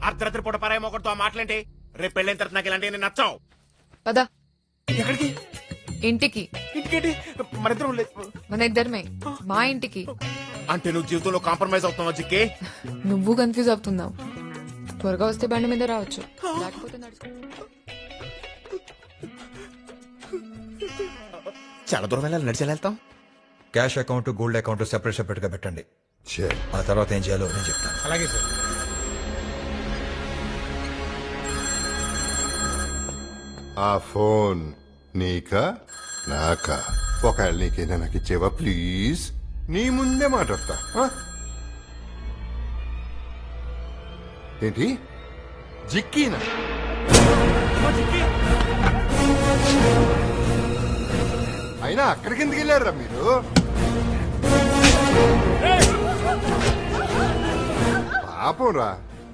అర్ధరాత్రి పూట పరాయి మొక్కడితో ఆ మాటలేంటి? రేపు పెళ్ళైన తర్వాత నాకు ఇలాంటి నచ్చావు. పద ఎక్కడికి? ఇంటికి. ఇంటికేంటి? మరిద్దరం లేదు. మన ఇద్దరమే మా ఇంటికి. అంటే నువ్వు జీవితంలో కాంప్రమైజ్ అవుతున్నావు జిక్కి? నువ్వు కన్ఫ్యూజ్ అవుతున్నావు. త్వరగా వస్తే బండి మీద రావచ్చు, లేకపోతే నడుచుకో. చాలా దూరం వెళ్ళాలి, నడిచి వెళ్తాం. Cash account gold account separate separate గా పెట్టండి. ఆ తర్వాత ఏం చేయాలో నేను చెప్తాను. అలాగే సార్. ఆ ఫోన్ నీకా నాకా? ఒకవేళ నీకేనా నాకు ఇచ్చేవా ప్లీజ్? నీ ముందే మాట్లాడతా. ఏంటి జిక్కీనా? అయినా అక్కడికి ఎందుకు వెళ్ళారా మీరు? పాపం రా,